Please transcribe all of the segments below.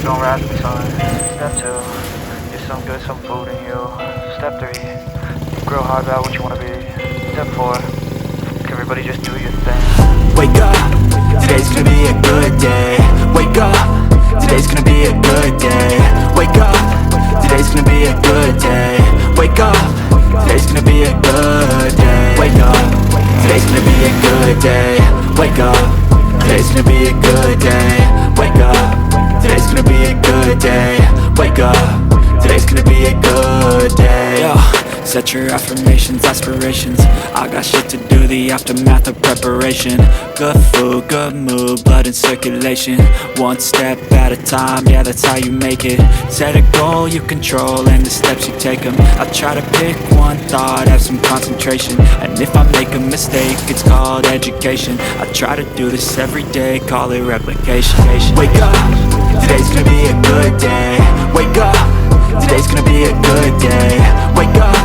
gon' rise to the sun. Step 2, get some good, some food in you. Step 3, grow hard about what you wanna be. Step 4, everybody just do your thing. Wake up, today's gonna be a good day. Wake up, today's gonna be a good day. Wake up, today's gonna be a good day. Wake up, today's gonna be a good day. Wake up, today's gonna be a good day. Wake up, today's gonna be a good day. Wake up, today's gonna be a good day. Wake up, today's gonna be a good day. Yo, set your affirmations, aspirations. I got shit to do, the aftermath of preparation. Good food, good mood, blood in circulation. One step at a time, yeah, that's how you make it. Set a goal you control and the steps you take them. I try to pick one thought, have some concentration. And if I make a mistake, it's called education. I try to do this every day, call it replication. Wake up, today's gonna be a good day. Wake up, today's gonna be a good day. Wake up,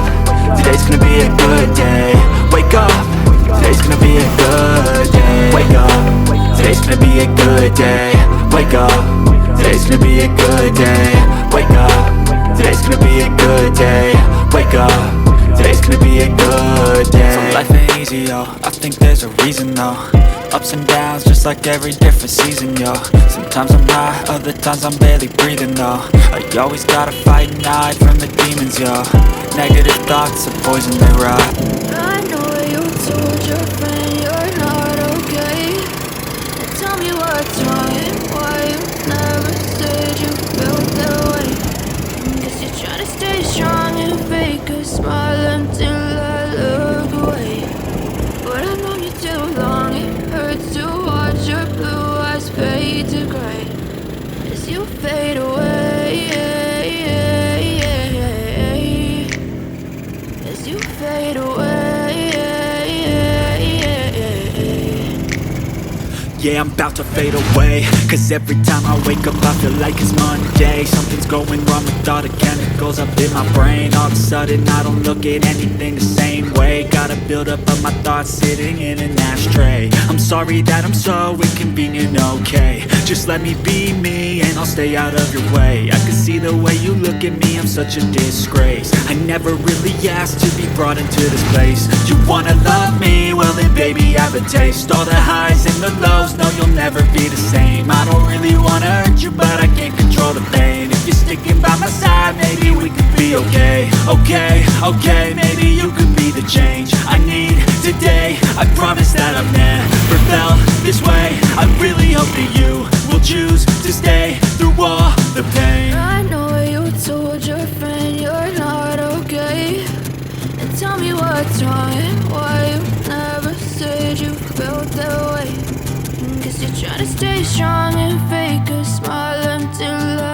today's gonna be a good day. Wake up, today's gonna be a good day. Wake up, today's gonna be a good day. Wake up, today's gonna be a good day. Wake up, today's gonna be a good day. Wake up, today's gonna be a good day. So life ain't easy, yo, I think there's a reason though. Ups and downs, just like every different season, yo. Sometimes I'm high, other times I'm barely breathing, though. I always gotta fight and hide from the demons, yo. Negative thoughts are poison, they rot. I know you told your friend you're not okay. Now tell me what's wrong and why you never said you felt that way. Guess you're trying to stay strong and fake a smile until I look away. But I've known you too long, it hurts to watch your blue eyes fade to gray as you fade away, as you fade away. Yeah, I'm about to fade away, cause every time I wake up I feel like it's Monday. Something's going wrong with all the chemicals up in my brain. All of a sudden I don't look at anything the same way. Got a buildup of my thoughts sitting in an ashtray. I'm sorry that I'm so inconvenient, okay. Just let me be me and I'll stay out of your way. I can see the way you look at me, I'm such a disgrace. I never really asked to be brought into this place. You wanna love me? Well then baby I have a taste. All the highs and the lows, no you'll never be the same. I don't really wanna hurt you but I can't control the pain. If you're sticking by my side maybe we could be okay. Okay, maybe you could be the change I need today. I promise that I've never felt this way. I really hope that you will choose to stay through all the pain. I know you told your friend you're not okay. And tell me what's wrong and why you never said you felt that way. Guess you're trying to stay strong and fake a smile until I